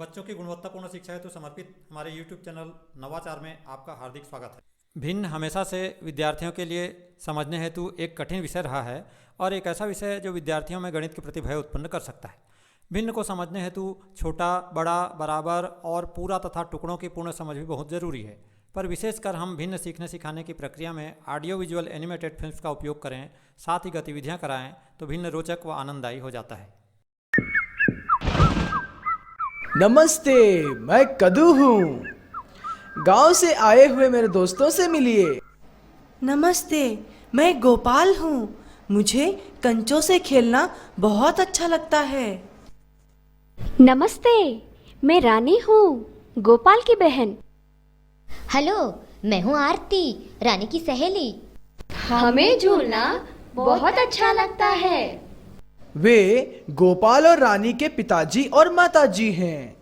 बच्चों की गुणवत्तापूर्ण शिक्षा हेतु समर्पित हमारे YouTube चैनल नवाचार में आपका हार्दिक स्वागत है। भिन्न हमेशा से विद्यार्थियों के लिए समझने हेतु एक कठिन विषय रहा है और एक ऐसा विषय है जो विद्यार्थियों में गणित के प्रति भय उत्पन्न कर सकता है। भिन्न को समझने हेतु छोटा, बड़ा, बराबर और पूरा तथा टुकड़ों की पूर्ण समझ भी बहुत ज़रूरी है। पर विशेषकर हम भिन्न सीखने सिखाने की प्रक्रिया में ऑडियो विजुअल एनिमेटेड फिल्म्स का उपयोग करें, साथ ही गतिविधियाँ कराएं तो भिन्न रोचक व आनंददायी हो जाता है। नमस्ते, मैं कदू हूँ। गांव से आए हुए मेरे दोस्तों से मिलिए। नमस्ते, मैं गोपाल हूँ। मुझे कंचों से खेलना बहुत अच्छा लगता है। नमस्ते, मैं रानी हूँ, गोपाल की बहन। हेलो, मैं हूँ आरती, रानी की सहेली। हमें झूलना बहुत अच्छा लगता है। वे गोपाल और रानी के पिताजी और माताजी हैं।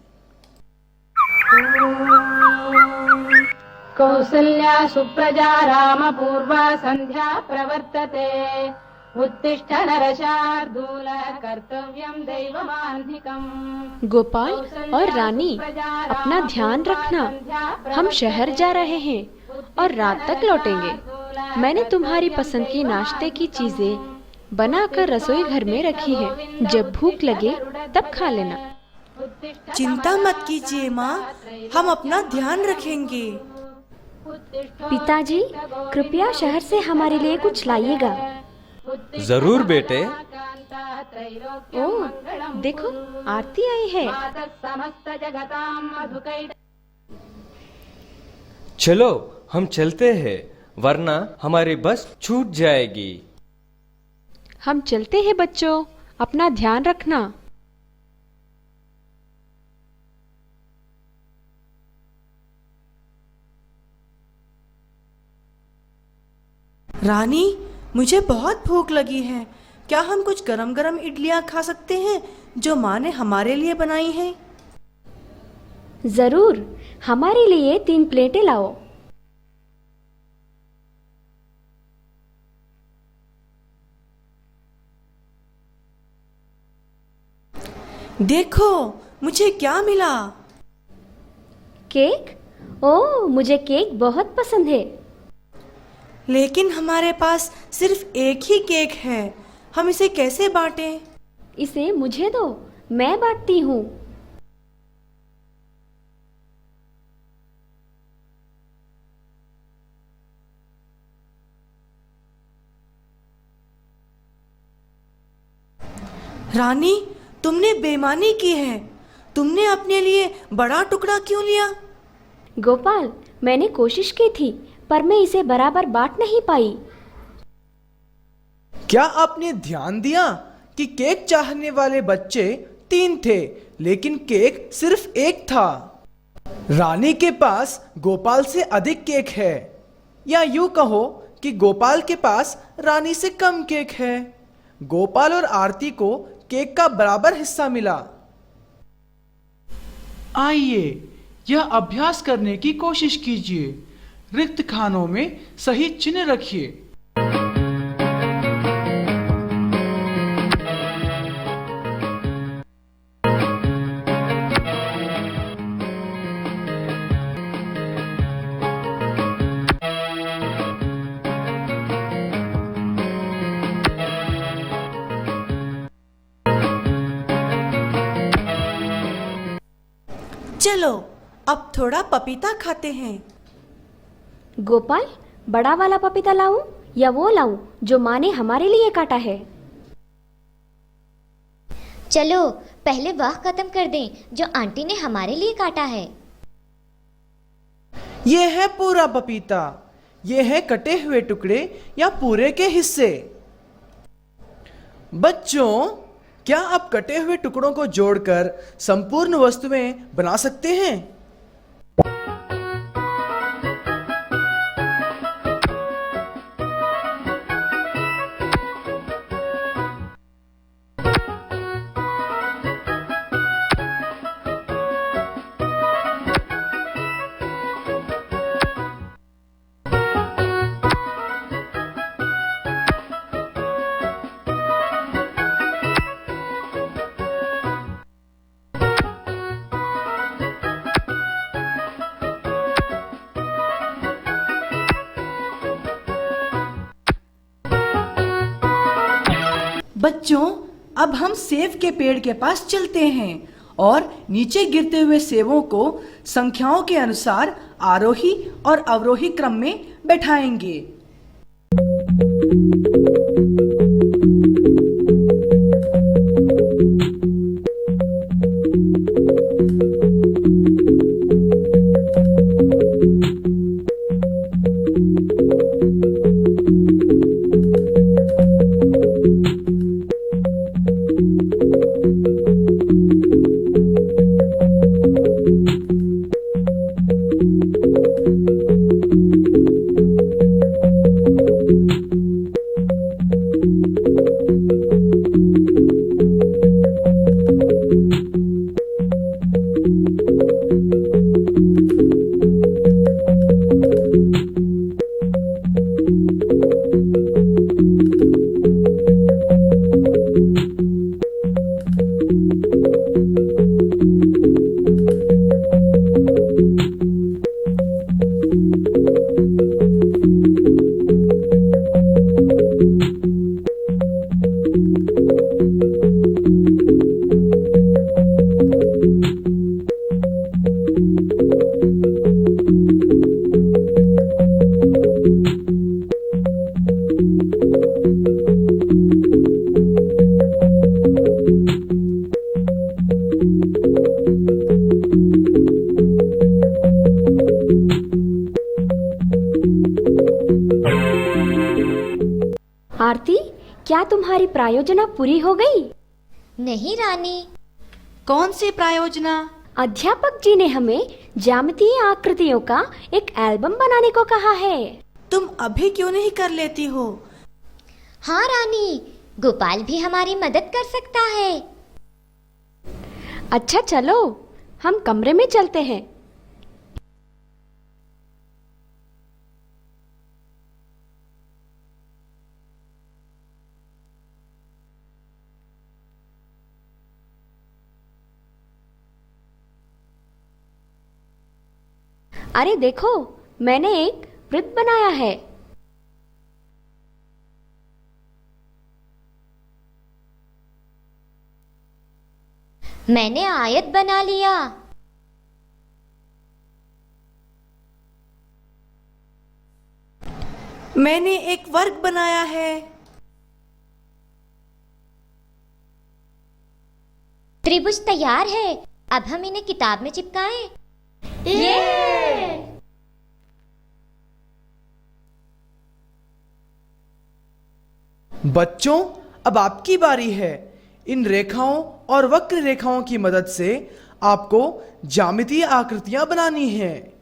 कौसल्या सुप्रजा राम पूर्वा संध्या प्रवर्तते। उत्तिष्ठ नरशार्दूल कर्तव्यं दैवमान्धिकम्। गोपाल और रानी, अपना ध्यान रखना। हम शहर जा रहे हैं और रात तक लौटेंगे। मैंने तुम्हारी पसंद की नाश्ते की चीजें बनाकर रसोई घर में रखी है। जब भूख लगे तब खा लेना। चिंता मत कीजिए माँ, हम अपना ध्यान रखेंगे। पिताजी, कृपया शहर से हमारे लिए कुछ लाइएगा। जरूर बेटे। ओह, देखो, आरती आई है। चलो हम चलते हैं, वरना हमारी बस छूट जाएगी। हम चलते हैं बच्चों, अपना ध्यान रखना। रानी, मुझे बहुत भूख लगी है। क्या हम कुछ गरम गरम इडलियाँ खा सकते हैं जो माँ ने हमारे लिए बनाई हैं? जरूर, हमारे लिए 3 प्लेटें लाओ। देखो, मुझे क्या मिला। केक? ओह, मुझे केक बहुत पसंद है। लेकिन हमारे पास सिर्फ एक ही केक है। हम इसे कैसे बांटें? इसे मुझे दो, मैं बांटती हूँ। रानी, तुमने बेईमानी की है। तुमने अपने लिए बड़ा टुकड़ा क्यों लिया? गोपाल, मैंने कोशिश की थी, पर मैं इसे बराबर बांट नहीं पाई। क्या आपने ध्यान दिया कि केक चाहने वाले बच्चे 3 थे, लेकिन केक सिर्फ एक था। रानी के पास गोपाल से अधिक केक है, या यूं कहो कि गोपाल के पास रानी से कम केक है। गोपाल और आरती को केक का बराबर हिस्सा मिला। आइए, यह अभ्यास करने की कोशिश कीजिए। रिक्त खानों में सही चिन्ह रखिए। चलो, अब थोड़ा पपीता खाते हैं। गोपाल, बड़ा वाला पपीता लाऊं या वो लाऊं जो माँ ने हमारे लिए काटा है? चलो पहले वह खत्म कर दें जो आंटी ने हमारे लिए काटा है। ये है पूरा पपीता, ये है कटे हुए टुकड़े या पूरे के हिस्से। बच्चों, क्या आप कटे हुए टुकड़ों को जोड़कर संपूर्ण वस्तुएं बना सकते हैं? बच्चों, अब हम सेब के पेड़ के पास चलते हैं और नीचे गिरते हुए सेबों को संख्याओं के अनुसार आरोही और अवरोही क्रम में बैठाएंगे। आरती, क्या तुम्हारी प्रायोजना पूरी हो गई? नहीं रानी। कौन सी प्रायोजना? अध्यापक जी ने हमें ज्यामितीय आकृतियों का एक एल्बम बनाने को कहा है। तुम अभी क्यों नहीं कर लेती हो? हाँ रानी, गोपाल भी हमारी मदद कर सकता है। अच्छा चलो, हम कमरे में चलते हैं। अरे देखो, मैंने एक वृत्त बनाया है। मैंने आयत बना लिया। मैंने एक वर्ग बनाया है। त्रिभुज तैयार है। अब हम इन्हें किताब में चिपकाएं। बच्चों, अब आपकी बारी है। इन रेखाओं और वक्र रेखाओं की मदद से आपको ज्यामितीय आकृतियां बनानी हैं।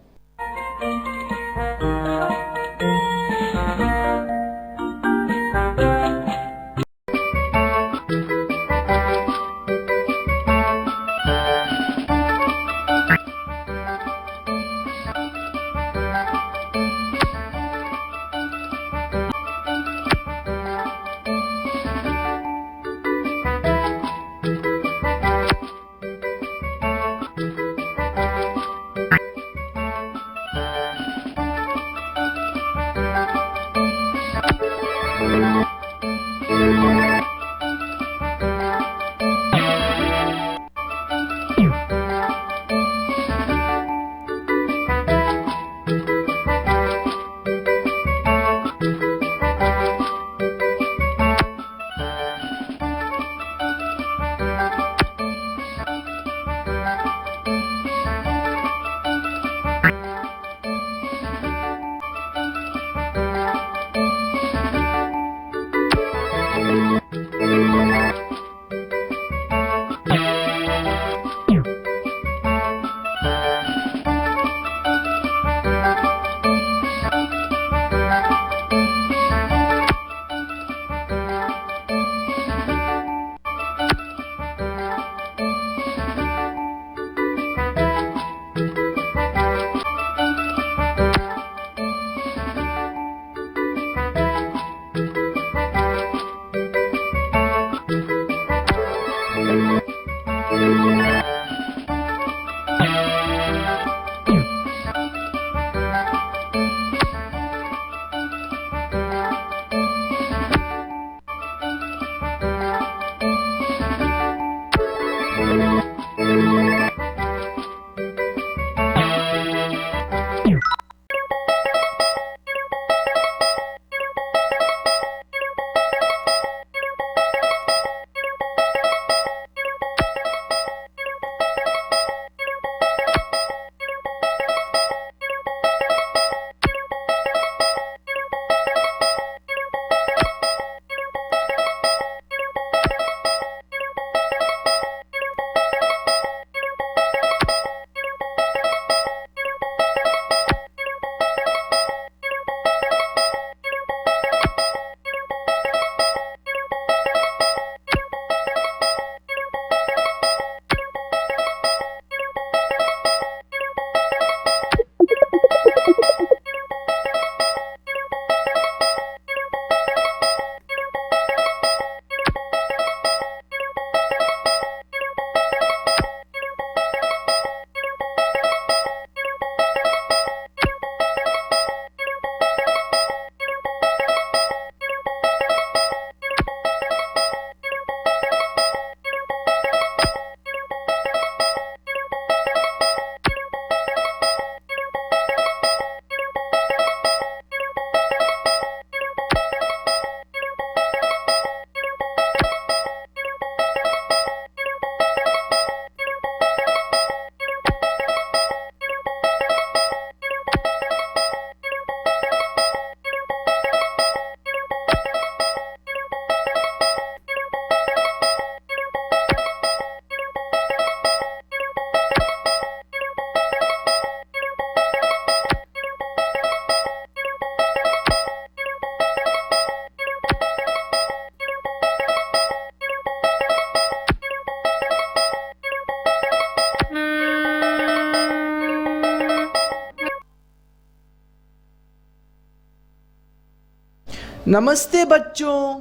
नमस्ते बच्चों।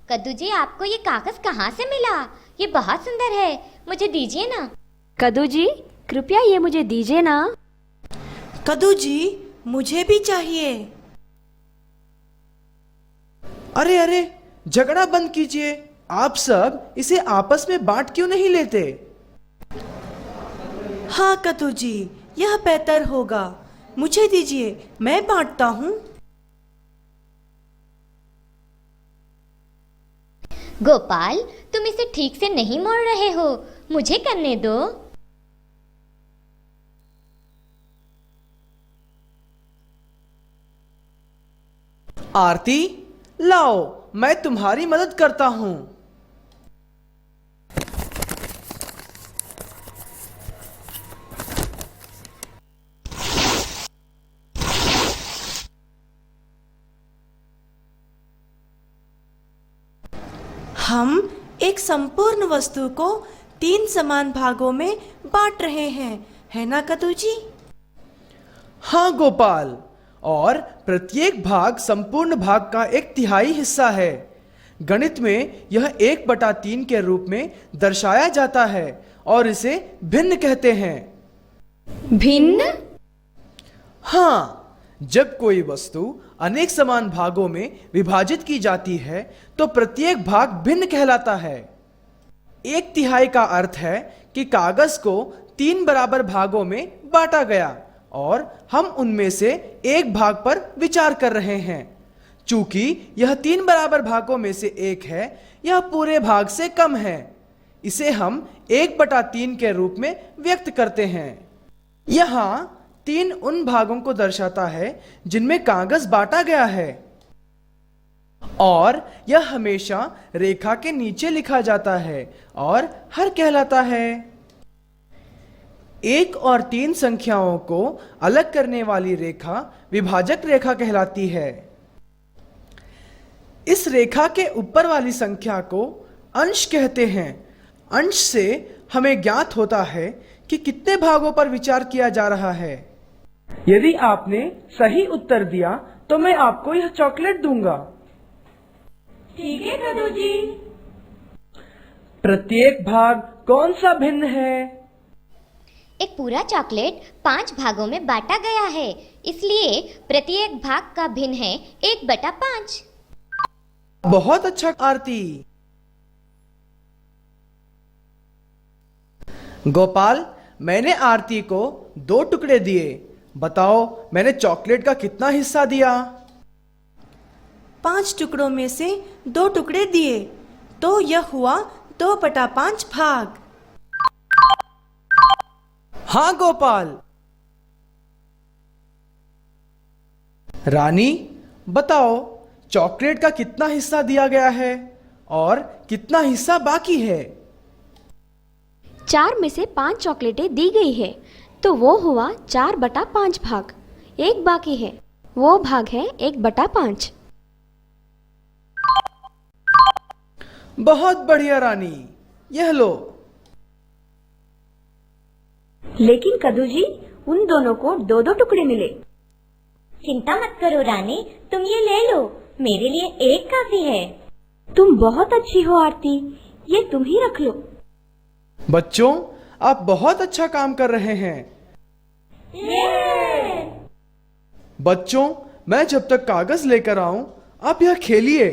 कद्दू जी, आपको ये कागज कहाँ से मिला? ये बहुत सुंदर है, मुझे दीजिए ना। कद्दू जी, कृपया ये मुझे दीजिए ना। कद्दू जी, मुझे भी चाहिए। अरे अरे, झगड़ा बंद कीजिए। आप सब इसे आपस में बांट क्यों नहीं लेते? हाँ कद्दू जी, यह बेहतर होगा। मुझे दीजिए, मैं बांटता हूँ। गोपाल, तुम इसे ठीक से नहीं मोड़ रहे हो, मुझे करने दो। आरती, लाओ, मैं तुम्हारी मदद करता हूँ। हम एक संपूर्ण वस्तु को 3 समान भागों में बांट रहे हैं, है ना कद्दू जी? हाँ गोपाल, और प्रत्येक भाग संपूर्ण भाग का 1/3 हिस्सा है। गणित में यह 1/3 के रूप में दर्शाया जाता है और इसे भिन्न कहते हैं। भिन्न? हाँ, जब कोई वस्तु अनेक समान भागों में विभाजित की जाती है तो प्रत्येक भाग भिन्न कहलाता है। 1/3 का अर्थ है कि कागज को 3 बराबर भागों में बांटा गया और हम उनमें से एक भाग पर विचार कर रहे हैं। चूंकि यह 3 बराबर भागों में से एक है, यह पूरे भाग से कम है। इसे हम 1/3 के रूप में व्यक्त करते हैं। यहाँ 3 उन भागों को दर्शाता है जिनमें कागज बांटा गया है और यह हमेशा रेखा के नीचे लिखा जाता है और हर कहलाता है। 1 और 3 संख्याओं को अलग करने वाली रेखा विभाजक रेखा कहलाती है। इस रेखा के ऊपर वाली संख्या को अंश कहते हैं। अंश से हमें ज्ञात होता है कि कितने भागों पर विचार किया जा रहा है। यदि आपने सही उत्तर दिया तो मैं आपको यह चॉकलेट दूंगा। ठीक है कद्दू जी। प्रत्येक भाग कौन सा भिन्न है? एक पूरा चॉकलेट 5 भागों में बांटा गया है, इसलिए प्रत्येक भाग का भिन्न है 1/5। बहुत अच्छा आरती। गोपाल, मैंने आरती को 2 टुकड़े दिए। बताओ, मैंने चॉकलेट का कितना हिस्सा दिया? 5 टुकड़ों में से 2 टुकड़े दिए, तो यह हुआ 2/5 भाग। हाँ गोपाल। रानी, बताओ, चॉकलेट का कितना हिस्सा दिया गया है और कितना हिस्सा बाकी है? 4 में से 5 चॉकलेटें दी गई है, तो वो हुआ 4/5 भाग। एक बाकी है, वो भाग है 1/5। बहुत बढ़िया रानी, यह लो। लेकिन कद्दू जी, उन दोनों को 2-2 टुकड़े मिले। चिंता मत करो रानी, तुम ये ले लो, मेरे लिए एक काफी है। तुम बहुत अच्छी हो आरती, ये तुम ही रख लो। बच्चों, आप बहुत अच्छा काम कर रहे हैं। बच्चों, मैं जब तक कागज लेकर आऊं, आप यह खेलिए।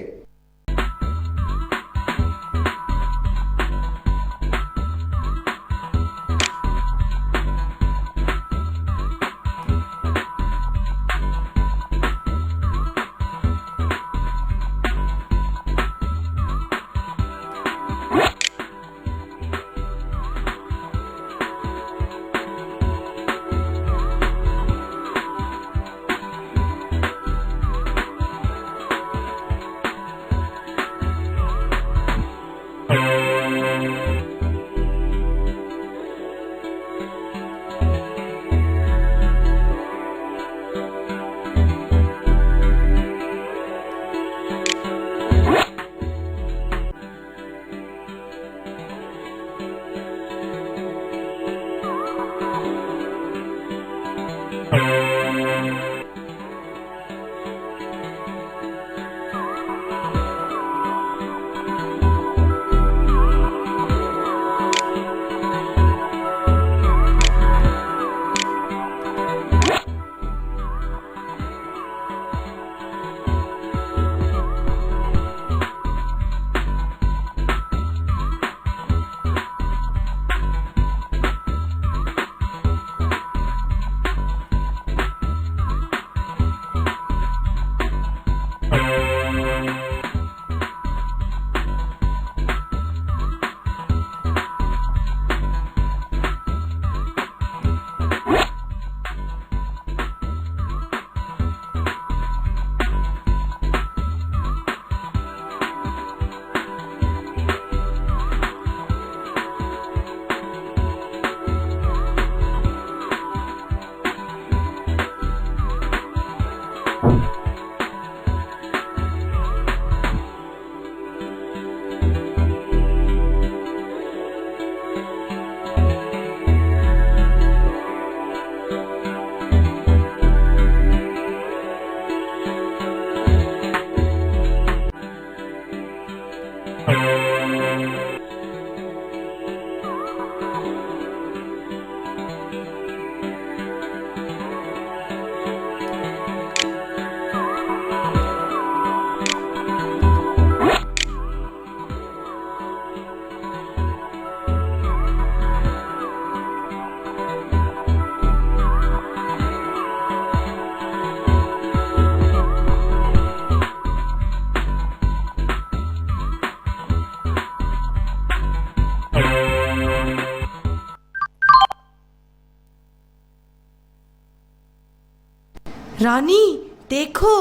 रानी देखो,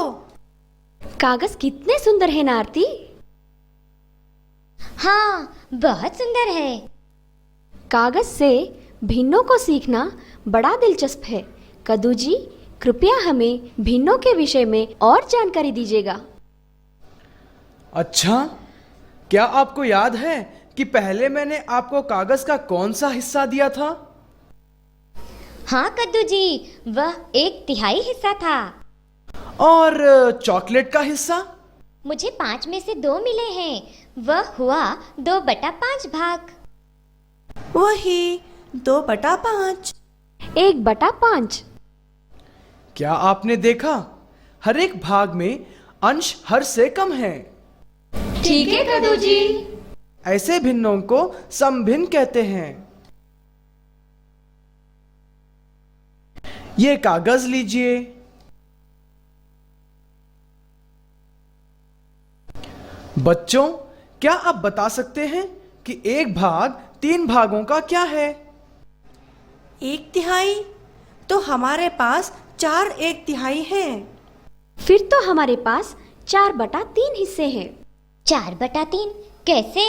कागज कितने सुंदर है ना आरती। हाँ, बहुत सुंदर है। कागज से भिन्नों को सीखना बड़ा दिलचस्प है। कद्दू जी, कृपया हमें भिन्नों के विषय में और जानकारी दीजिएगा। अच्छा, क्या आपको याद है कि पहले मैंने आपको कागज का कौन सा हिस्सा दिया था? हाँ कद्दू जी, वह 1/3 हिस्सा था। और चॉकलेट का हिस्सा? मुझे 5 में से 2 मिले हैं, वह हुआ 2/5 भाग। वही 2/5। 1/5। क्या आपने देखा, हर एक भाग में अंश हर से कम है। ठीक है कद्दू जी। ऐसे भिन्नों को समभिन्न कहते हैं। ये कागज लीजिए। बच्चों, क्या आप बता सकते हैं कि एक भाग 3 भागों का क्या है? 1/3 तो हमारे पास 4 1/3 हैं। फिर तो हमारे पास 4/3 हिस्से हैं। 4/3 कैसे?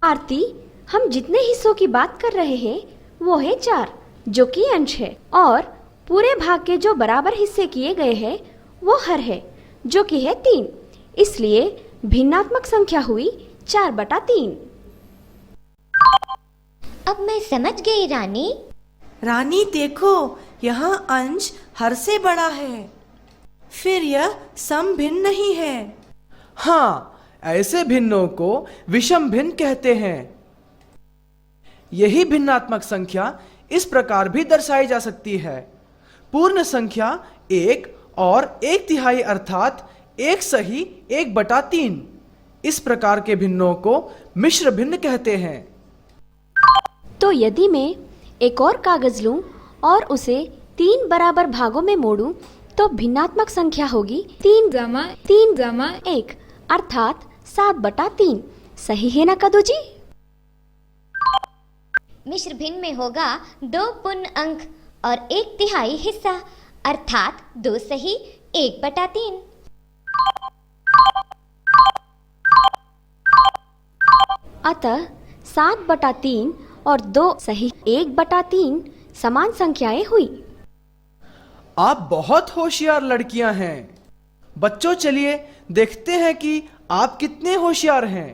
आरती, हम जितने हिस्सों की बात कर रहे हैं वो है 4, जो कि अंश है, और पूरे भाग के जो बराबर हिस्से किए गए हैं वो हर है, जो कि है 3। इसलिए भिन्नात्मक संख्या हुई 4/3। अब मैं समझ गई रानी। रानी देखो, यहाँ अंश हर से बड़ा है, फिर यह समभिन्न नहीं है। हाँ, ऐसे भिन्नों को विषम भिन्न कहते हैं। यही भिन्नात्मक संख्या इस प्रकार भी दर्शाई जा सकती है। पूर्ण संख्या 1 और 1/3 अर्थात 1 सही 1/3। इस प्रकार के भिन्नों को मिश्र भिन्न कहते हैं। तो यदि मैं एक और कागज लूं और उसे 3 बराबर भागों में मोड़ूं, तो भिन्नात्मक संख्या होगी 3 अर्थात 7/3। सही है ना कद्दू जी? मिश्र भिन्न में होगा 2 पूर्ण अंक और 1/3 हिस्सा अर्थात 2 सही 1/3। अतः 7/3 और 2 सही 1/3 समान संख्याएं हुई। आप बहुत होशियार लड़कियां हैं। बच्चों, चलिए देखते हैं कि आप कितने होशियार हैं।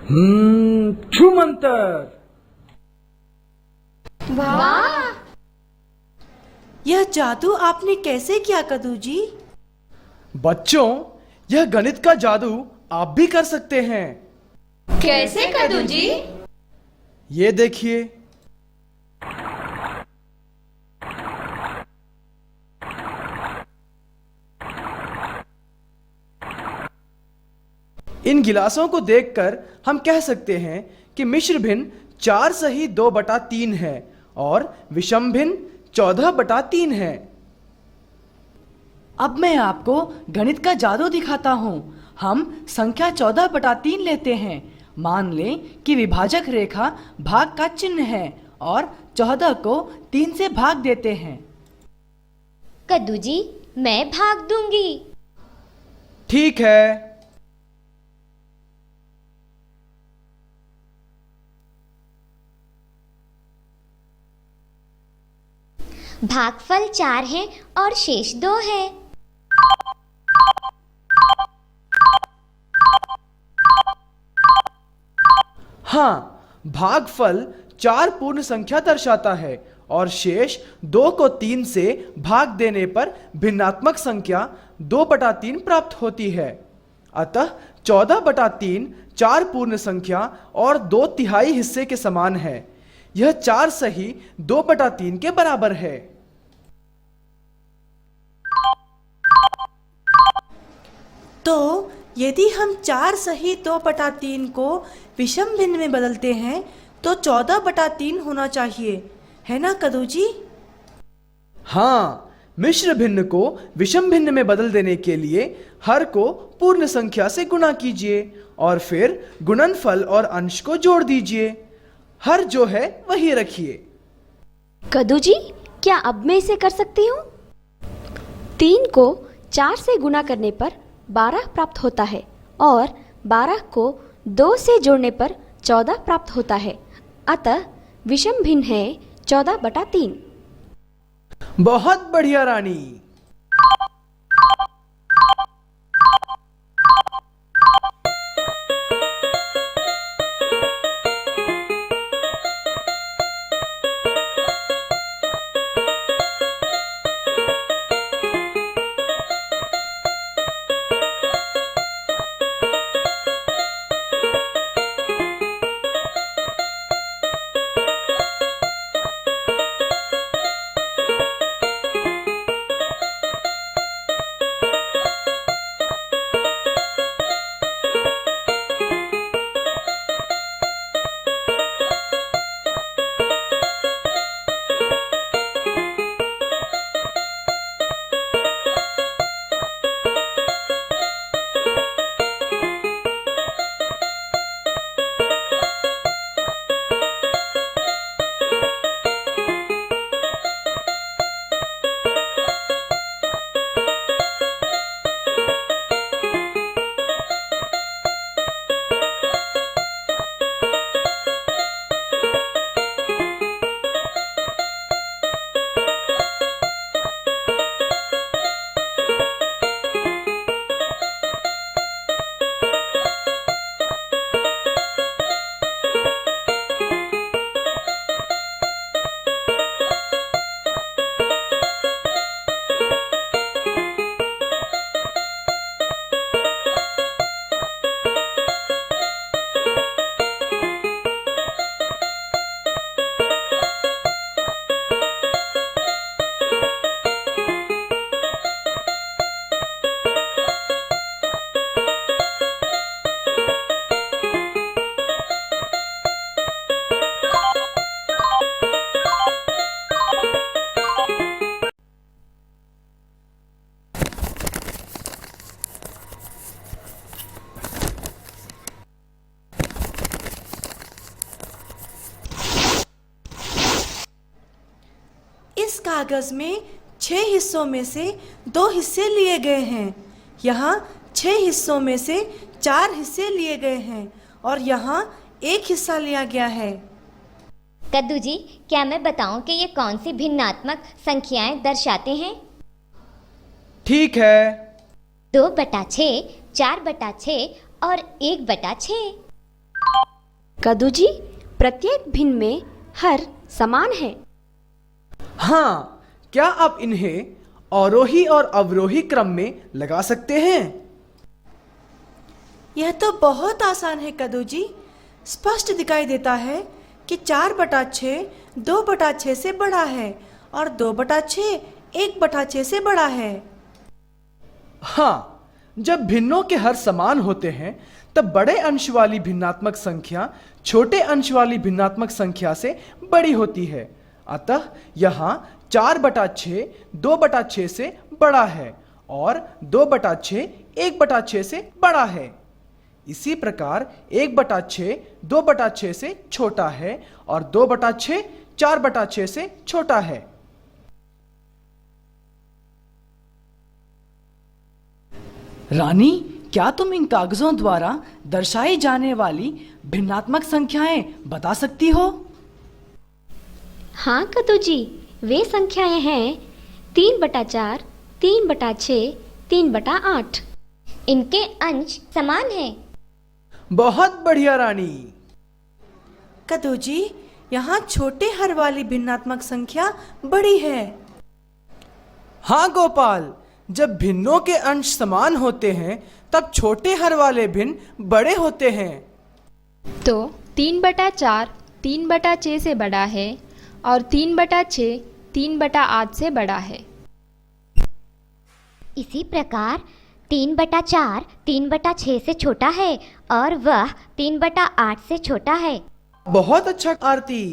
छू मंत्र। यह जादू आपने कैसे किया कदू जी? बच्चों, यह गणित का जादू आप भी कर सकते हैं। कैसे कदू जी? ये देखिए। इन गिलासों को देखकर हम कह सकते हैं कि मिश्र भिन्न 4 सही 2/3 है और विषम भिन्न 14/3 है। अब मैं आपको गणित का जादू दिखाता हूँ। हम संख्या 14/3 लेते हैं। मान लें कि विभाजक रेखा भाग का चिन्ह है और 14 को 3 से भाग देते हैं। कद्दू जी, मैं भाग दूंगी। ठीक है। भागफल 4 है और शेष 2 है। हाँ, भागफल 4 पूर्ण संख्या दर्शाता है और शेष 2 को 3 से भाग देने पर भिन्नात्मक संख्या 2/3 प्राप्त होती है। अतः 14/3 4 पूर्ण संख्या और 2/3 हिस्से के समान है। यह 4 सही 2/3 के बराबर है। तो यदि हम 4 सही 2/3 को विषम भिन्न में बदलते हैं तो 14/3 होना चाहिए, है ना कदू जी? हाँ, मिश्र भिन्न को विषम भिन्न में बदल देने के लिए हर को पूर्ण संख्या से गुणा कीजिए और फिर गुणनफल और अंश को जोड़ दीजिए। हर जो है वही रखिए। कदू जी, क्या अब मैं इसे कर सकती हूँ? 3 को 4 से गुणा करने पर 12 प्राप्त होता है और 12 को 2 से जोड़ने पर 14 प्राप्त होता है। अतः विषम भिन्न है 14/3। बहुत बढ़िया रानी। इस कागज में 6 हिस्सों में से 2 हिस्से लिए गए हैं। यहाँ 6 हिस्सों में से 4 हिस्से लिए गए हैं और यहाँ 1 हिस्सा लिया गया है। कद्दू जी, क्या मैं बताऊं कि ये कौन सी भिन्नात्मक संख्याएं दर्शाते हैं? ठीक है। 2/6, 4/6 और 1/6। कदू जी, प्रत्येक भिन्न में हर समान है। हाँ, क्या आप इन्हें आरोही और अवरोही क्रम में लगा सकते हैं? यह तो बहुत आसान है कदू जी। स्पष्ट दिखाई देता है कि 4/6 2/6 से बड़ा है और 2/6 1/6 से बड़ा है। हाँ, जब भिन्नों के हर समान होते हैं तब बड़े अंश वाली भिन्नात्मक संख्या छोटे अंश वाली भिन्नात्मक संख्या से बड़ी होती है। अतः यहाँ 4/6 2/6 से बड़ा है और 2/6 1/6 से बड़ा है। इसी प्रकार 1/6 2/6 से छोटा है और 2/6 4/6 से छोटा है। रानी, क्या तुम इन कागजों द्वारा दर्शाई जाने वाली भिन्नात्मक संख्याएं बता सकती हो? हाँ कदू जी, वे संख्याएं हैं 3/4 3/6 3/8। इनके अंश समान हैं। बहुत बढ़िया रानी। कदू जी, यहाँ छोटे हर वाली भिन्नात्मक संख्या बड़ी है। हाँ गोपाल, जब भिन्नों के अंश समान होते हैं तब छोटे हर वाले भिन्न बड़े होते हैं। तो 3/4 3/6 से बड़ा है और 3/6 3/8 से बड़ा है। इसी प्रकार 3/4 3/6 से छोटा है और वह 3/8 से छोटा है। बहुत अच्छा आरती।